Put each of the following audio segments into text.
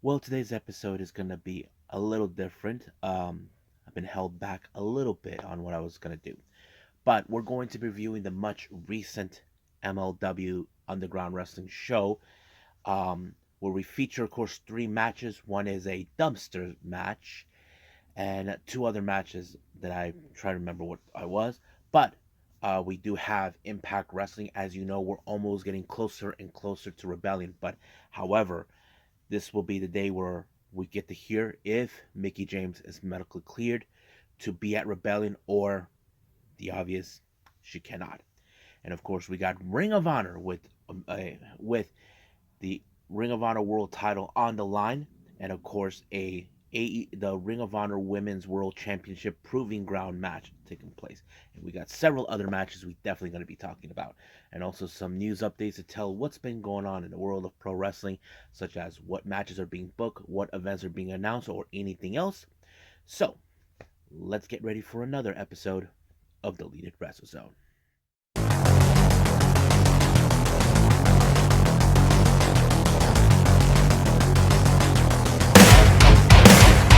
Well, today's episode is going to be a little different. I've been held back a little bit on what I was going to do, but we're going to be reviewing the much recent MLW Underground Wrestling show, where we feature, of course, three matches. One is a dumpster match, and two other matches that I try to remember what I was. But we do have Impact Wrestling. As you know, we're almost getting closer and closer to Rebellion. But however, this will be the day where we get to hear if Mickey James is medically cleared to be at Rebellion, or the obvious, she cannot. And of course, we got Ring of Honor with the Ring of Honor World title on the line, and of course the Ring of Honor Women's World Championship Proving Ground match taking place. And we got several other matches we definitely going to be talking about, and also some news updates to tell what's been going on in the world of pro wrestling, such as what matches are being booked, what events are being announced, or anything else. So let's get ready for another episode of Deleted Wrestle Zone.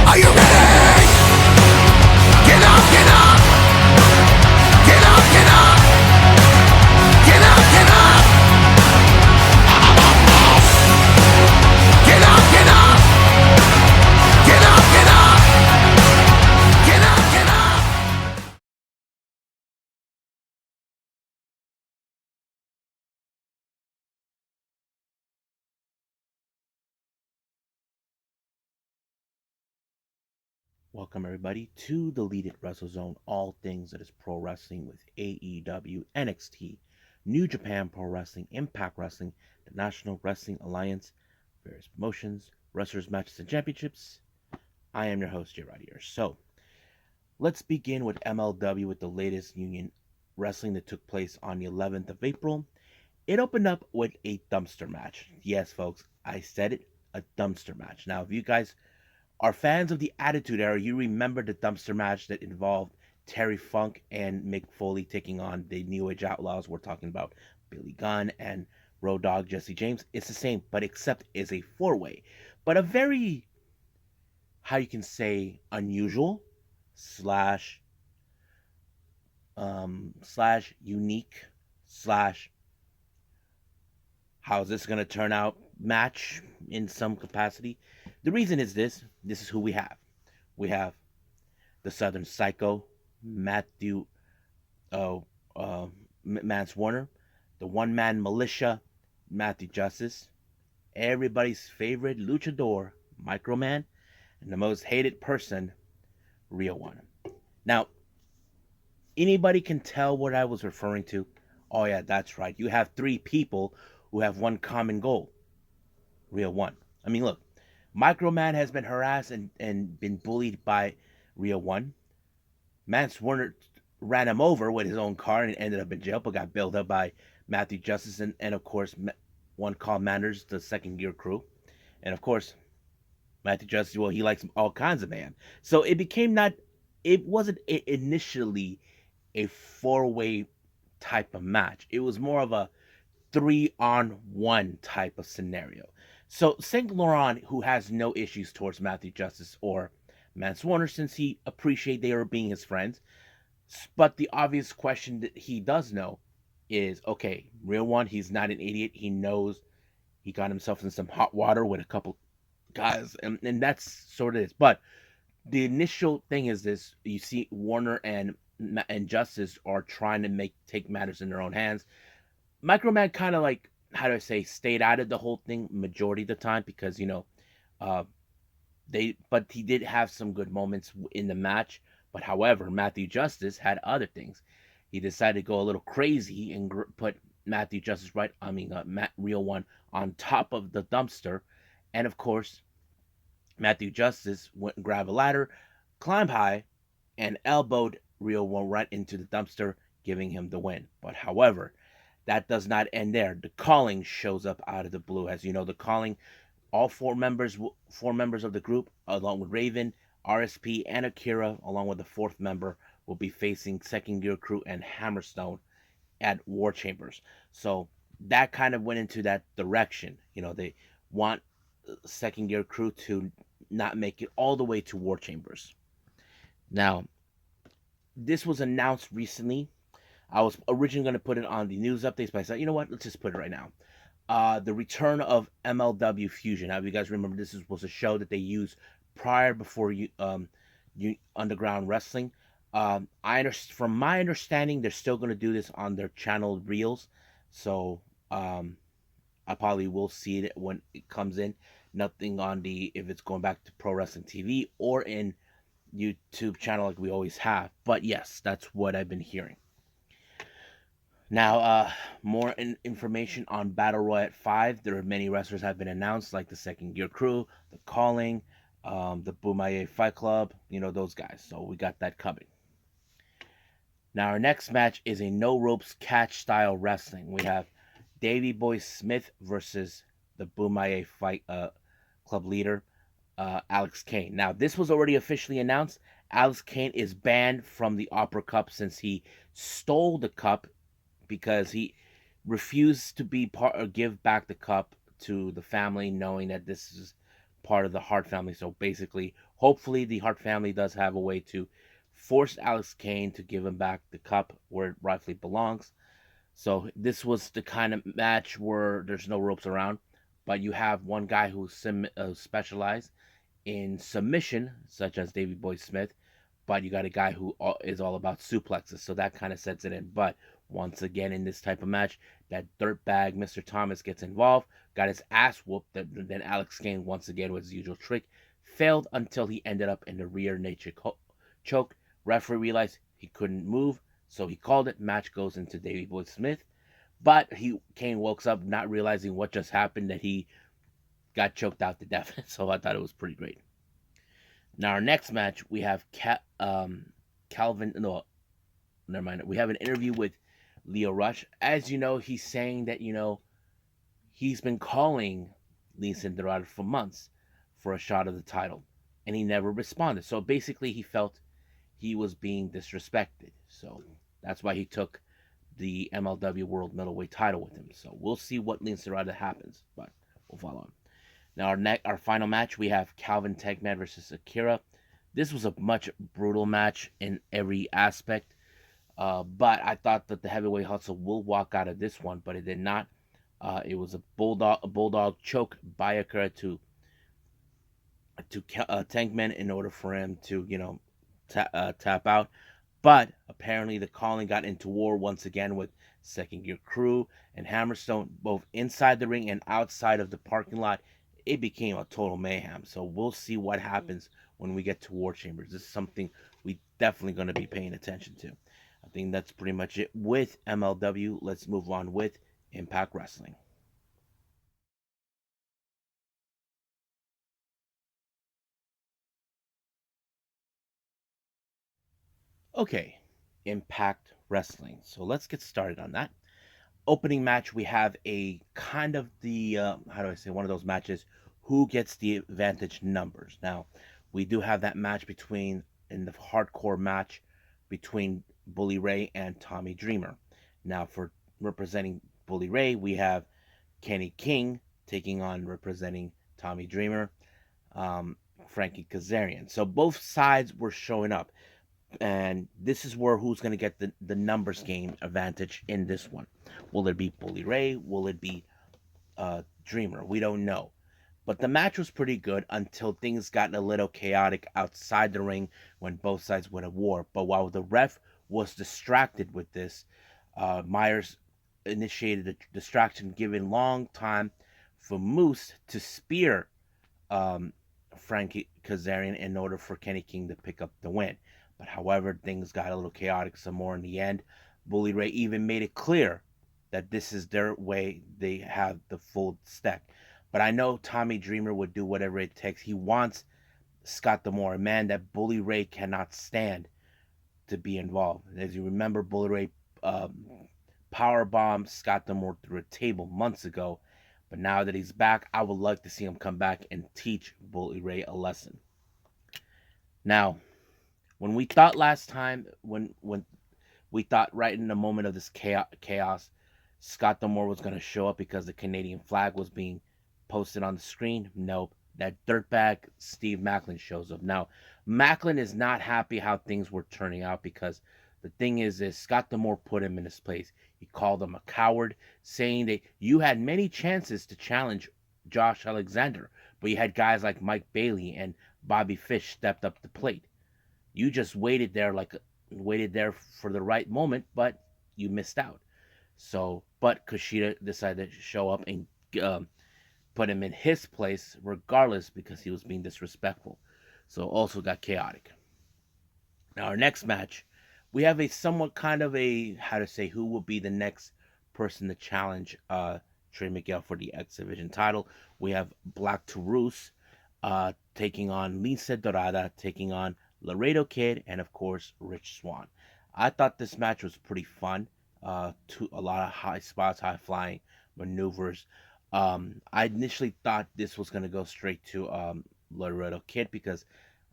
Are you ready? Get up, get up! Get up, get up! Get up, get up! Get up, get up! Get up, get up! Get up, get up! Welcome everybody to the Deleted Wrestle Zone, all things that is pro wrestling with AEW, NXT, New Japan Pro Wrestling, Impact Wrestling, the National Wrestling Alliance, various promotions, wrestlers, matches, and championships. I am your host, Jay here. So let's begin with MLW with the latest Union Wrestling that took place on the 11th of April. It opened up with a dumpster match. Yes, folks, I said it, a dumpster match. Now, if you guys are fans of the Attitude Era, you remember the dumpster match that involved Terry Funk and Mick Foley taking on the New Age Outlaws. We're talking about Billy Gunn and Road Dogg Jesse James. It's the same, but except it's a four-way. But a very, how you can say, unusual slash slash unique slash how's this gonna turn out match in some capacity. The reason is this. This is who we have. We have the Southern Psycho, Matthew uh, Mance Warner, the One Man Militia, Matthew Justice, everybody's favorite luchador, Microman, and the most hated person, Rio One. Now, anybody can tell what I was referring to. Oh, yeah, that's right. You have three people who have one common goal, Rio One. I mean, look, Microman has been harassed and been bullied by Rio One. Mance Warner ran him over with his own car and ended up in jail, but got bailed up by Matthew Justice and of course, one called Manners, the second gear crew. And of course, Matthew Justice, well, he likes all kinds of man. So it became not, it wasn't initially a four-way type of match. It was more of a 3-on-1 type of scenario. So Saint Laurent, who has no issues towards Matthew Justice or Mance Warner, since he appreciate they are being his friends. But the obvious question that he does know is, okay, Real One, he's not an idiot. He knows he got himself in some hot water with a couple guys, and that's sort of it. But the initial thing is this: you see Warner and Justice are trying to take matters in their own hands. Microman kind of like, how do I say, stayed out of the whole thing majority of the time because uh, but he did have some good moments in the match. But however, Matthew Justice had other things. He decided to go a little crazy and put Matthew Justice Matt Real One on top of the dumpster, and of course, Matthew Justice went and grabbed a ladder, climbed high, and elbowed Real One right into the dumpster, giving him the win. But however, that does not end there. The Calling shows up out of the blue. As you know, the Calling, all four members of the group, along with Raven, RSP, and Akira, along with the fourth member, will be facing Second Gear Crew and Hammerstone at War Chambers. So that kind of went into that direction. They want Second Gear Crew to not make it all the way to War Chambers. Now, this was announced recently. I was originally going to put it on the news updates, but I said, you know what? Let's just put it right now. The return of MLW Fusion. Now, if you guys remember, was a show that they used prior before Underground Wrestling. From my understanding, they're still going to do this on their channel reels, so I probably will see it when it comes in. Nothing on the if it's going back to Pro Wrestling TV or in YouTube channel like we always have. But yes, that's what I've been hearing. Now, more information on Battle Royale 5. There are many wrestlers have been announced, like the Second Gear Crew, the Calling, the Bumaye Fight Club, those guys. So we got that coming. Now, our next match is a no ropes catch style wrestling. We have Davey Boy Smith versus the Bumaye Fight Club leader, Alex Kane. Now, this was already officially announced. Alex Kane is banned from the Opera Cup since he stole the cup because he refused to be part or give back the cup to the family, knowing that this is part of the Hart family. So basically, hopefully, the Hart family does have a way to force Alex Kane to give him back the cup where it rightfully belongs. So this was the kind of match where there's no ropes around, but you have one guy who's specialized in submission, such as Davey Boy Smith, but you got a guy who is all about suplexes, so that kind of sets it in. But once again, in this type of match, that dirtbag Mr. Thomas gets involved, got his ass whooped. Then Alex Kane, once again, with his usual trick, failed until he ended up in the rear naked choke. Referee realized he couldn't move, so he called it. Match goes into Davey Boy Smith, but Kane wakes up not realizing what just happened, that he got choked out to death. So I thought it was pretty great. Now, our next match, we have Calvin. No, never mind. We have an interview with Leo Rush. As you know, he's saying that, he's been calling Lee Dorado for months for a shot of the title, and he never responded. So basically, he felt he was being disrespected. So that's why he took the MLW World Middleweight title with him. So we'll see what Lee Dorado happens, but we'll follow him. Now, our final match, we have Calvin Tankman versus Akira. This was a much brutal match in every aspect, but I thought that the heavyweight hustle will walk out of this one, but it did not. It was a bulldog choke by Akira to Tankman in order for him to tap out. But apparently the calling got into war once again with Second Gear Crew and Hammerstone, both inside the ring and outside of the parking lot. It became a total mayhem. So we'll see what happens when we get to War Chambers. This is something we definitely going to be paying attention to. I think that's pretty much it with MLW. Let's move on with Impact Wrestling. Okay, Impact Wrestling. So let's get started on that. Opening match, we have a kind of the how do I say, one of those matches, who gets the advantage numbers. Now, we do have that match in the hardcore match between Bully Ray and Tommy Dreamer. Now, for representing Bully Ray, we have Kenny King taking on, representing Tommy Dreamer, Frankie Kazarian. So both sides were showing up, and this is where who's going to get the numbers game advantage in this one. Will it be Bully Ray? Will it be Dreamer? We don't know. But the match was pretty good until things got a little chaotic outside the ring when both sides went to war. But while the ref was distracted with this, Myers initiated a distraction, giving long time for Moose to spear Frankie Kazarian in order for Kenny King to pick up the win. But however, things got a little chaotic some more in the end. Bully Ray even made it clear that this is their way. They have the full stack. But I know Tommy Dreamer would do whatever it takes. He wants Scott D'Amore, a man that Bully Ray cannot stand, to be involved. As you remember, Bully Ray powerbombed Scott D'Amore through a table months ago. But now that he's back, I would like to see him come back and teach Bully Ray a lesson. Now, when we thought last time, when we thought right in the moment of this chaos, Scott D'Amore was going to show up because the Canadian flag was being posted on the screen? Nope. That dirtbag Steve Macklin shows up. Now, Macklin is not happy how things were turning out because the thing is Scott D'Amore put him in his place. He called him a coward, saying that you had many chances to challenge Josh Alexander, but you had guys like Mike Bailey and Bobby Fish stepped up the plate. You just waited there for the right moment, but you missed out. So, but Kushida decided to show up and um, put him in his place, regardless, because he was being disrespectful. So, also got chaotic. Now, our next match, we have a somewhat kind of a how to say who will be the next person to challenge Trey Miguel for the X Division title. We have Black Taurus taking on Lisa Dorada, taking on Laredo Kid, and of course Rich Swann. I thought this match was pretty fun. A lot of high spots, high flying maneuvers. I initially thought this was gonna go straight to Laredo Kid because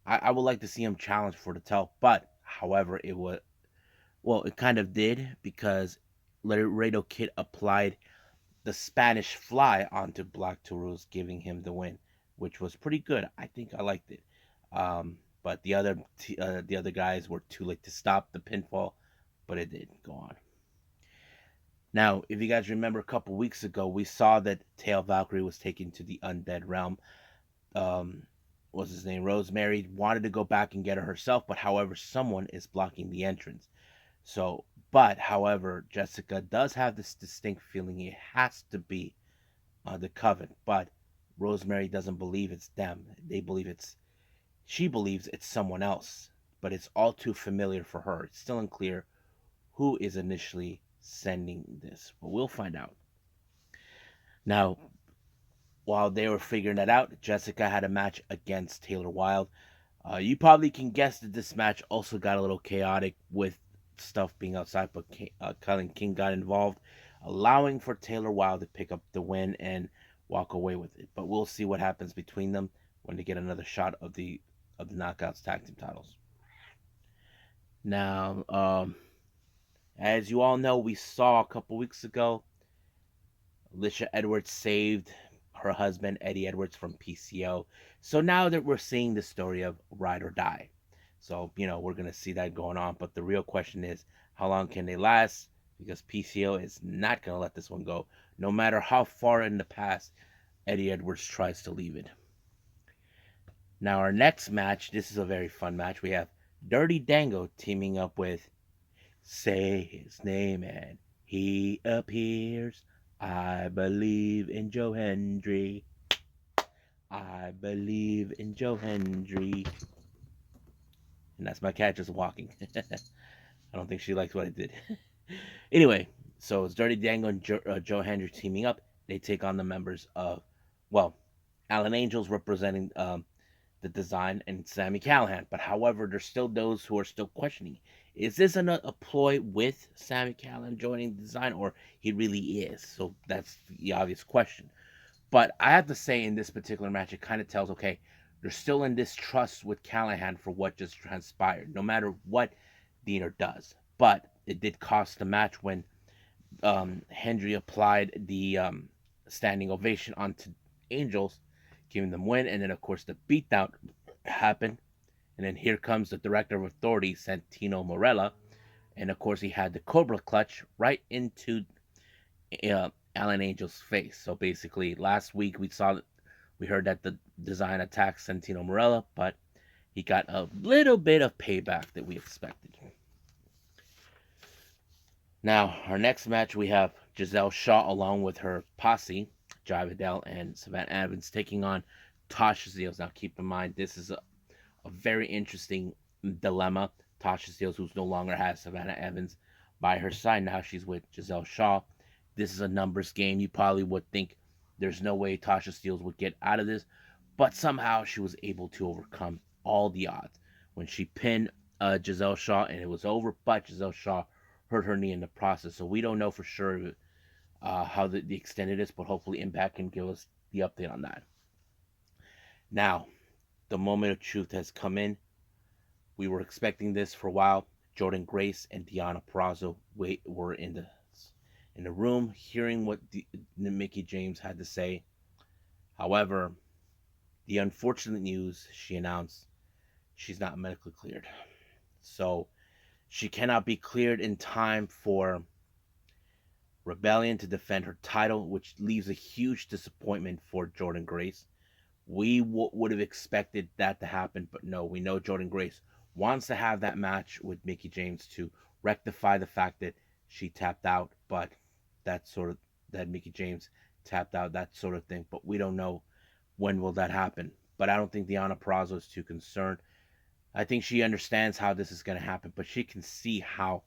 I would like to see him challenge for the title, but however, it kind of did because Laredo Kid applied the Spanish Fly onto Black Taurus, giving him the win, which was pretty good. I think I liked it. But the other guys were too late to stop the pinfall, but it did go on. Now, if you guys remember a couple weeks ago, we saw that Tail Valkyrie was taken to the Undead Realm. Um, was his name Rosemary wanted to go back and get her herself, but however, someone is blocking the entrance. So, but however, Jessica does have this distinct feeling it has to be the Coven, but Rosemary doesn't believe it's them. She believes it's someone else, but it's all too familiar for her. It's still unclear who is initially sending this, but we'll find out. Now, while they were figuring that out, Jessica had a match against Taylor Wilde. You probably can guess that this match also got a little chaotic with stuff being outside, but Cullen King got involved, allowing for Taylor Wilde to pick up the win and walk away with it. But we'll see what happens between them when they get another shot of the Knockouts tag team titles. Now, as you all know, we saw a couple weeks ago, Alicia Edwards saved her husband Eddie Edwards from PCO. So now that we're seeing the story of Ride or Die. So, we're going to see that going on. But the real question is, how long can they last? Because PCO is not going to let this one go. No matter how far in the past Eddie Edwards tries to leave it. Now, our next match, this is a very fun match. We have Dirty Dango teaming up with Say His Name and He Appears. I believe in Joe Hendry. I believe in Joe Hendry. And that's my cat just walking. I don't think she likes what I did. Anyway, so it's Dirty Dango and Joe Hendry teaming up. They take on the members of, Alan Angels representing the design and Sammy Callahan. But however, there's still those who are still questioning. Is this a ploy with Sammy Callahan joining the design, or he really is? So that's the obvious question. But I have to say, in this particular match, it kind of tells, okay, they're still in this trust with Callahan for what just transpired, no matter what Diener does. But it did cost the match when Hendry applied the standing ovation onto Angels, giving them win. And then, of course, the beatdown happened. And then here comes the director of authority, Santino Morella. And, of course, he had the Cobra Clutch right into Alan Angel's face. So basically, last week we heard that the design attacked Santino Morella, but he got a little bit of payback that we expected. Now, our next match, we have Giselle Shaw along with her posse, Jai Vidal and Savannah Evans, taking on Tasha Steelz. Now, keep in mind, this is a very interesting dilemma. Tasha Steelz, who no longer has Savannah Evans by her side, now she's with Giselle Shaw. This is a numbers game. You probably would think there's no way Tasha Steelz would get out of this, but somehow she was able to overcome all the odds when she pinned Giselle Shaw, and it was over. But Giselle Shaw hurt her knee in the process, so we don't know for sure how the extent it is, but hopefully Impact can give us the update on that. Now, the moment of truth has come in. We were expecting this for a while. Jordynne Grace and Deonna Purrazzo were in the room, hearing what Mickie James had to say. However, the unfortunate news, she announced she's not medically cleared. So she cannot be cleared in time for Rebellion to defend her title, which leaves a huge disappointment for Jordynne Grace. We would have expected that to happen, but no, we know Jordynne Grace wants to have that match with Mickie James to rectify the fact that she tapped out, but that sort of that Mickie James tapped out, that sort of thing. But we don't know when will that happen. But I don't think Deonna Purrazzo is too concerned. I think she understands how this is going to happen, but she can see how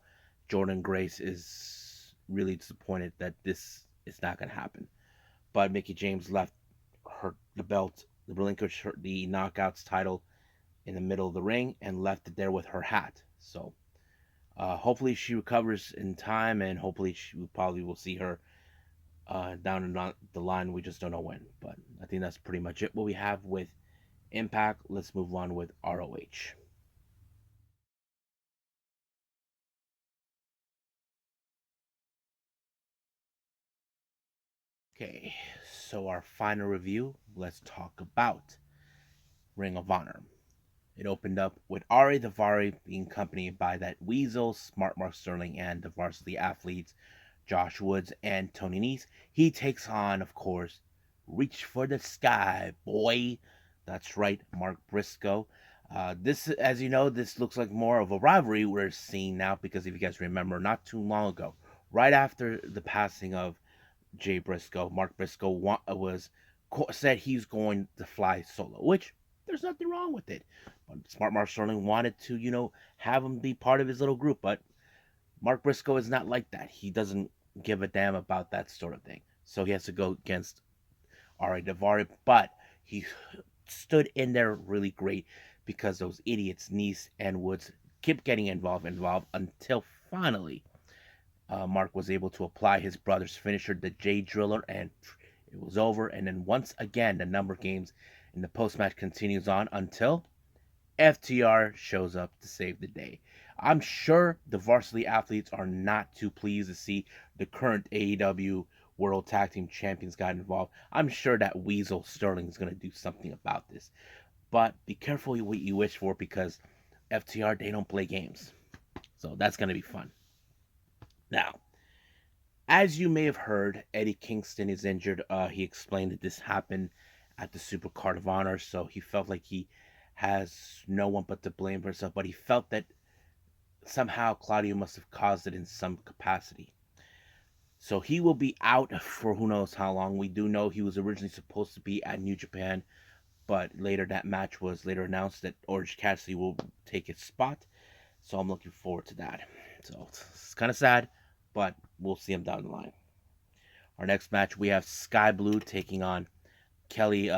Jordynne Grace is really disappointed that this is not going to happen. But Mickie James left the belt, relinquished the Knockouts title in the middle of the ring and left it there with her hat. So hopefully she recovers in time, and hopefully we probably will see her down the line. We just don't know when. But I think that's pretty much it. What we have with Impact. Let's move on with ROH. Okay, so our final review. Let's talk about Ring of Honor. It opened up with Ari Daivari being accompanied by that Weasel, Smart Mark Sterling, and the varsity athletes, Josh Woods and Tony Nese. He takes on, of course, Reach for the Sky, boy. That's right, Mark Briscoe. This, as you know, this looks like more of a rivalry we're seeing now because if you guys remember, not too long ago, right after the passing of Jay Briscoe, Mark Briscoe said he's going to fly solo, which there's nothing wrong with it. But Smart Mark Sterling wanted to, have him be part of his little group, but Mark Briscoe is not like that. He doesn't give a damn about that sort of thing. So he has to go against Ari Daivari, but he stood in there really great because those idiots, Nese and Woods, kept getting involved until finally Mark was able to apply his brother's finisher, the J Driller, and it was over. And then once again, the number games in the post match continues on until FTR shows up to save the day. I'm sure the varsity athletes are not too pleased to see the current AEW World Tag Team Champions got involved. I'm sure that Weasel Sterling is going to do something about this. But be careful what you wish for because FTR, they don't play games. So that's going to be fun. Now, as you may have heard, Eddie Kingston is injured. He explained that this happened at the Super Card of Honor, so he felt like he has no one but to blame for himself, but he felt that somehow Claudio must have caused it in some capacity. So he will be out for who knows how long. We do know he was originally supposed to be at New Japan, but later that match was later announced that Orange Cassidy will take his spot. So I'm looking forward to that. So it's kind of sad, but we'll see him down the line. Our next match, we have Sky Blue taking on Kelly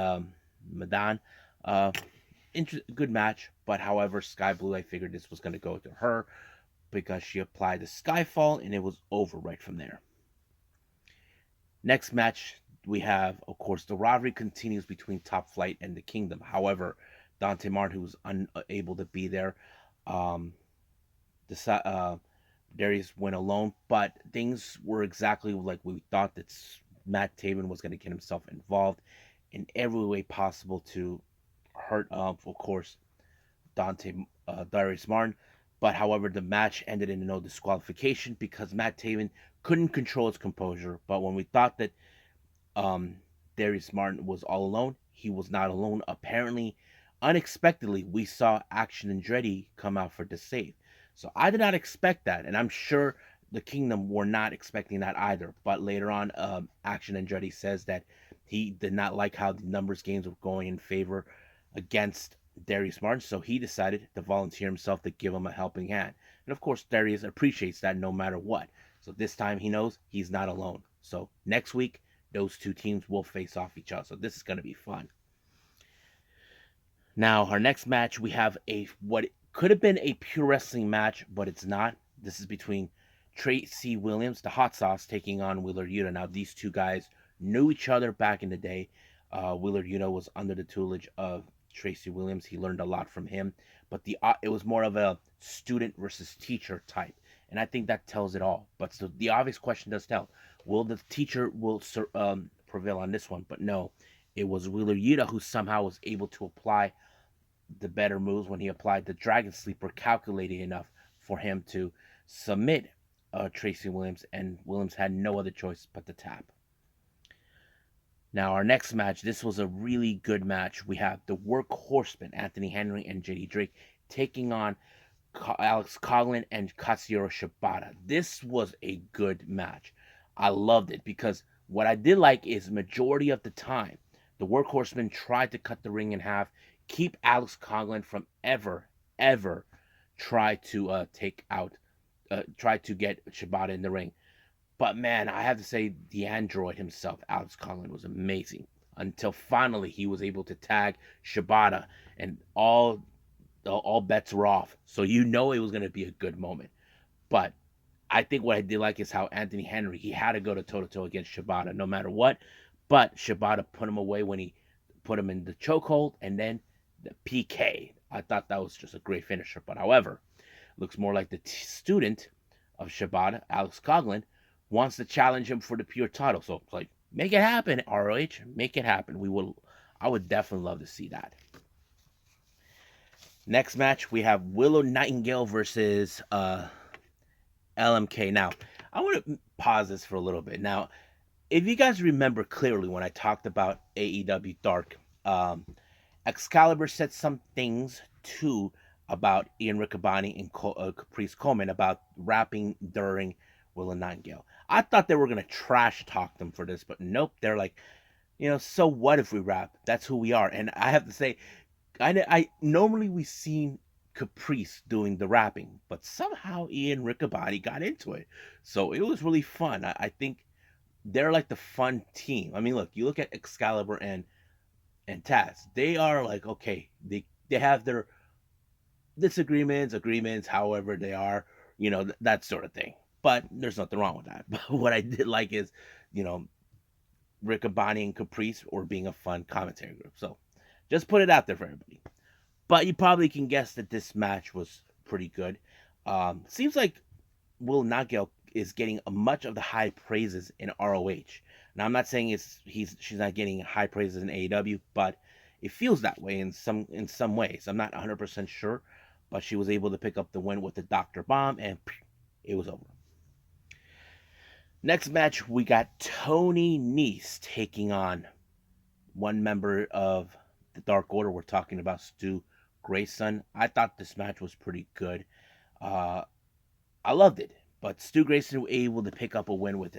Madan. Uh, Good match, but however, Sky Blue, I figured this was going to go to her because she applied the Skyfall and it was over right from there. Next match, we have, of course, the rivalry continues between Top Flight and the Kingdom. However, Dante Martin, who was unable to be there, Darius went alone, but things were exactly like we thought that Matt Taven was going to get himself involved in every way possible to hurt, of course, Darius Martin. But however, the match ended in no disqualification because Matt Taven couldn't control his composure. But when we thought that Darius Martin was all alone, he was not alone. Apparently, unexpectedly, we saw Action Andretti come out for the save. So I did not expect that, and I'm sure the Kingdom were not expecting that either. But later on, Action Andretti says that he did not like how the numbers games were going in favor against Darius Martin, so he decided to volunteer himself to give him a helping hand. And of course, Darius appreciates that no matter what. So this time he knows he's not alone. So next week, those two teams will face off each other. So this is going to be fun. Now, our next match, we have what could have been a pure wrestling match, but it's not. This is between Tracy Williams, the hot sauce, taking on Wheeler Yuta. Now, these two guys knew each other back in the day. Wheeler Yuta was under the tutelage of Tracy Williams. He learned a lot from him, but it was more of a student versus teacher type, and I think that tells it all. But so the obvious question does tell: will the teacher prevail on this one? But no, It was Wheeler Yuta who somehow was able to apply the better moves when he applied the Dragon Sleeper, calculating enough for him to submit Tracy Williams, and Williams had no other choice but to tap. Now, our next match, this was a really good match. We have the Workhorsemen, Anthony Henry and JD Drake, taking on Alex Coughlin and Katsuyori Shibata. This was a good match. I loved it because what I did like is majority of the time, the Workhorsemen tried to cut the ring in half, keep Alex Coughlin from ever try to try to get Shibata in the ring. But man, I have to say the android himself, Alex Coughlin, was amazing. Until finally he was able to tag Shibata, and all bets were off. So you know it was going to be a good moment. But I think what I did like is how Anthony Henry, he had to go to toe to toe against Shibata no matter what. But Shibata put him away when he put him in the chokehold, and then the PK. I thought that was just a great finisher. But however, looks more like the student of Shibata, Alex Coughlin, wants to challenge him for the pure title. So it's like, make it happen, ROH. Make it happen. I would definitely love to see that. Next match, we have Willow Nightingale versus LMK. Now, I want to pause this for a little bit. Now, if you guys remember clearly when I talked about AEW Dark, Excalibur said some things too about Ian Riccaboni and Caprice Coleman about rapping during Willow Nightingale. I thought they were going to trash talk them for this, but nope. They're like, so what if we rap? That's who we are. And I have to say, I normally we seen Caprice doing the rapping, but somehow Ian Riccaboni got into it. So it was really fun. I think they're like the fun team. I mean, look, you look at Excalibur and Taz. They are like, okay, they have their disagreements, agreements, however they are, that sort of thing. But there's nothing wrong with that. But what I did like is, Riccaboni and Caprice were being a fun commentary group. So just put it out there for everybody. But you probably can guess that this match was pretty good. Seems like Will Nightingale is getting much of the high praises in ROH. Now I'm not saying she's not getting high praises in AEW, but it feels that way in some ways. I'm not 100% sure, but she was able to pick up the win with the Dr. Bomb, and it was over. Next match, we got Tony Nese taking on one member of the Dark Order. We're talking about Stu Grayson. I thought this match was pretty good. I loved it, but Stu Grayson was able to pick up a win with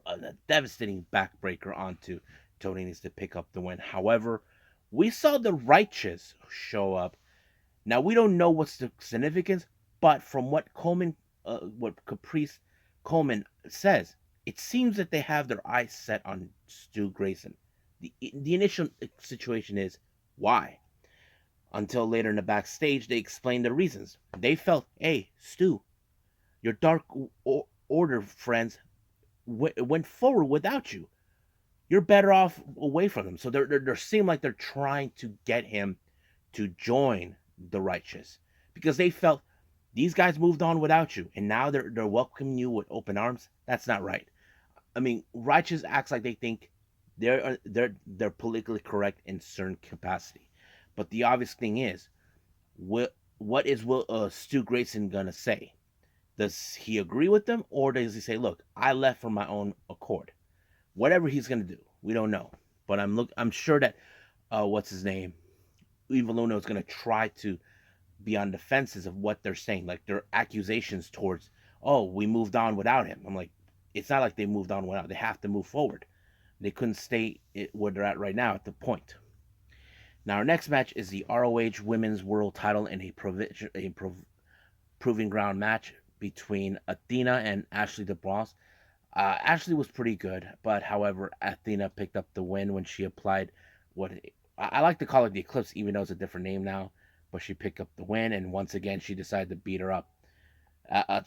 a devastating backbreaker onto Tony Nese to pick up the win. However, we saw the Righteous show up. Now we don't know what's the significance, but from what Caprice Coleman says, it seems that they have their eyes set on Stu Grayson. The initial situation is why. Until later in the backstage, they explained the reasons. They felt, hey, Stu, your Dark Order friends went forward without you. You're better off away from them. So they seem like they're trying to get him to join the Righteous because they felt these guys moved on without you, and now they're welcoming you with open arms. That's not right. I mean, Righteous acts like they think they're politically correct in certain capacity, but the obvious thing is, what is Stu Grayson gonna say? Does he agree with them, or does he say, "Look, I left for my own accord"? Whatever he's gonna do, we don't know. But I'm sure that what's his name, Evil Uno, is gonna try to be on the fences of what they're saying, like their accusations towards, oh, we moved on without him. I'm like, it's not like they moved on without. They have to move forward. They couldn't stay where they're at right now at the point. Now our next match is the ROH Women's World Title in a proving ground match between Athena and Ashley DeBross. Ashley was pretty good, but however, Athena picked up the win when she applied what I like to call it the Eclipse, even though it's a different name now. But she picked up the win, and once again, she decided to beat her up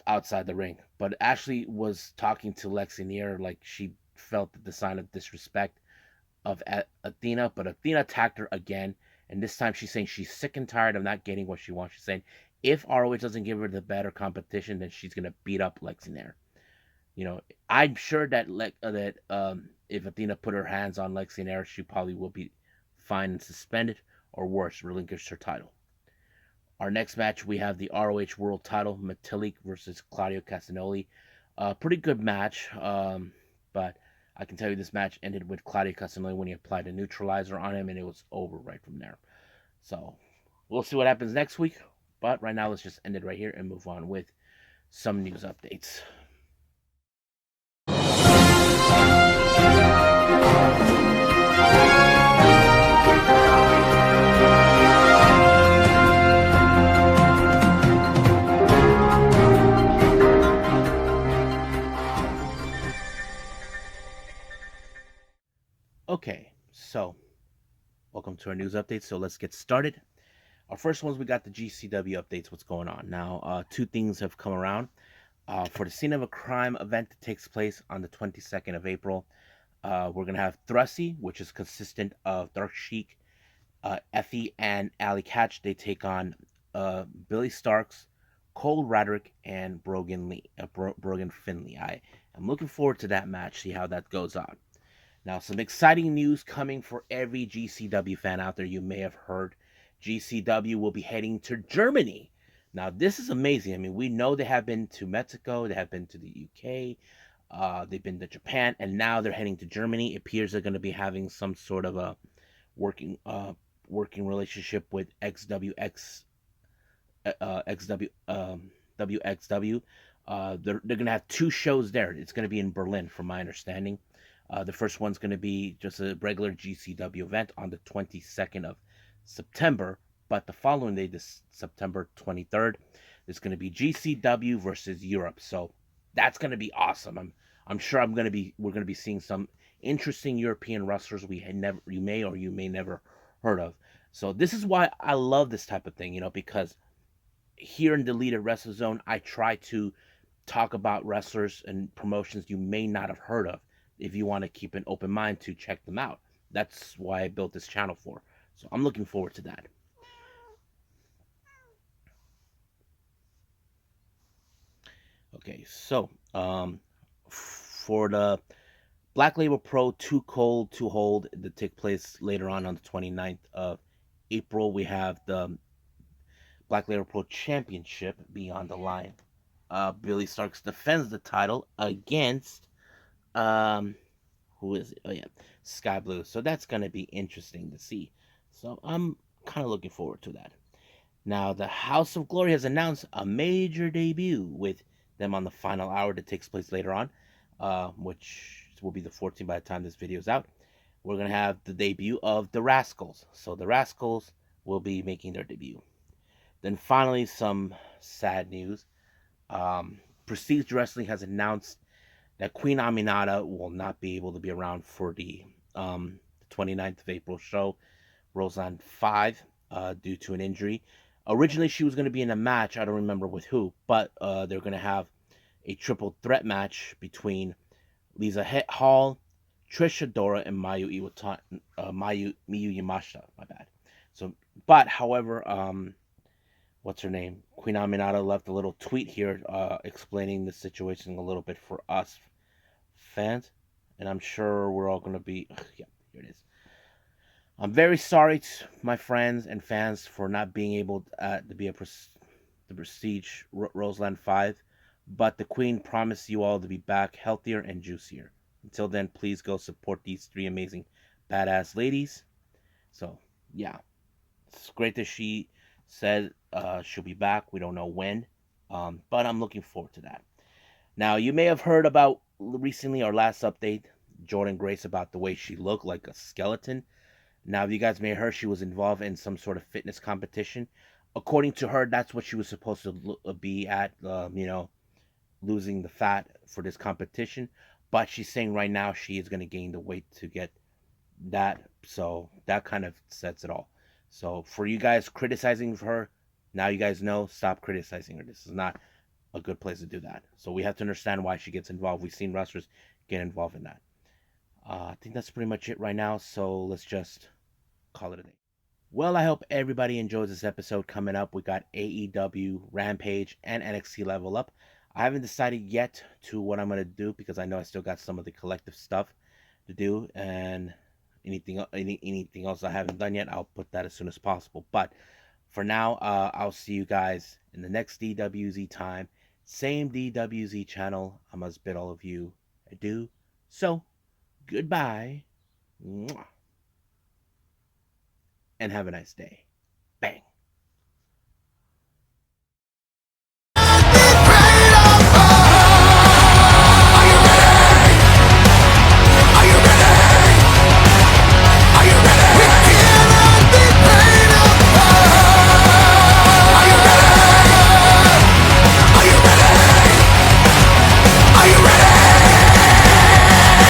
outside the ring. But Ashley was talking to Lexi Neer like she felt the sign of disrespect of Athena, but Athena attacked her again, and this time she's saying she's sick and tired of not getting what she wants. She's saying if ROH doesn't give her the better competition, then she's going to beat up Lexi Nair. You know, I'm sure that if Athena put her hands on Lexi and Eric, she probably will be fined and suspended, or worse, relinquish her title. Our next match, we have the ROH World title, Metalik versus Claudio Castagnoli. Pretty good match, but I can tell you this match ended with Claudio Castagnoli when he applied a neutralizer on him, and it was over right from there. So we'll see what happens next week. But right now, let's just end it right here and move on with some news updates. Okay, so welcome to our news update. So let's get started. Our first ones, we got the GCW updates. What's going on now? Two things have come around. For the Scene of a Crime event that takes place on the 22nd of April, we're gonna have Thrusty, which is consistent of Dark Sheik, Effie, and Alley Catch. They take on Billy Starks, Cole Radrick, and Brogan Finley. I am looking forward to that match. See how that goes on. Now, some exciting news coming for every GCW fan out there. You may have heard GCW will be heading to Germany. Now, this is amazing. I mean, we know they have been to Mexico, they have been to the UK, they've been to Japan, and now they're heading to Germany. It appears they're going to be having some sort of a working working relationship with XWX XW WXW. They're going to have two shows there. It's going to be in Berlin, from my understanding. The first one's going to be just a regular GCW event on the 22nd of September, but the following day, this September 23rd, is going to be GCW versus Europe. So that's going to be awesome. I'm sure we're going to be seeing some interesting European wrestlers you may or you may never heard of. So this is why I love this type of thing, because here in Deleted Wrestle Zone, I try to talk about wrestlers and promotions you may not have heard of. If you want to keep an open mind to check them out, that's why I built this channel for. So I'm looking forward to that. Okay, so for the Black Label Pro Too Cold to Hold that take place later on the 29th of April, we have the Black Label Pro Championship be on the line. Billy Starks defends the title against who is it? Oh yeah, Sky Blue. So that's gonna be interesting to see. So I'm kind of looking forward to that. Now the House of Glory has announced a major debut with them on the final hour that takes place later on, which will be the 14th by the time this video is out. We're gonna have the debut of the Rascals. So the Rascals will be making their debut. Then finally, some sad news. Prestige Wrestling has announced that Queen Aminata will not be able to be around for the 29th of April show, Roseland 5, due to an injury. Originally, she was going to be in a match, I don't remember with who, but they're going to have a triple threat match between Lisa Hall, Trish Adora, and Miyu Yamashita. My bad. So, but however, what's her name? Queen Aminata left a little tweet here explaining the situation a little bit for us fans, and I'm sure we're all going to be. Yeah, here it is. I'm very sorry to my friends and fans for not being able to be the Prestige Roseland 5, but the Queen promised you all to be back healthier and juicier. Until then, please go support these three amazing badass ladies. So, yeah, it's great that she said she'll be back. We don't know when, but I'm looking forward to that. Now, you may have heard about recently our last update, Jordynne Grace, about the way she looked like a skeleton. Now, you guys may have heard she was involved in some sort of fitness competition. According to her, that's what she was supposed to be at, losing the fat for this competition. But she's saying right now she is going to gain the weight to get that. So that kind of sets it all. So for you guys criticizing her, now you guys know, stop criticizing her. This is not a good place to do that. So we have to understand why she gets involved. We've seen wrestlers get involved in that. I think that's pretty much it right now. So let's just call it a day. Well, I hope everybody enjoys this episode. Coming up, we got AEW, Rampage, and NXT Level Up. I haven't decided yet to what I'm gonna do because I know I still got some of the collective stuff to do, and anything else I haven't done yet, I'll put that as soon as possible. But for now, I'll see you guys in the next DWZ time, same DWZ channel. I must bid all of you adieu. So goodbye, and have a nice day.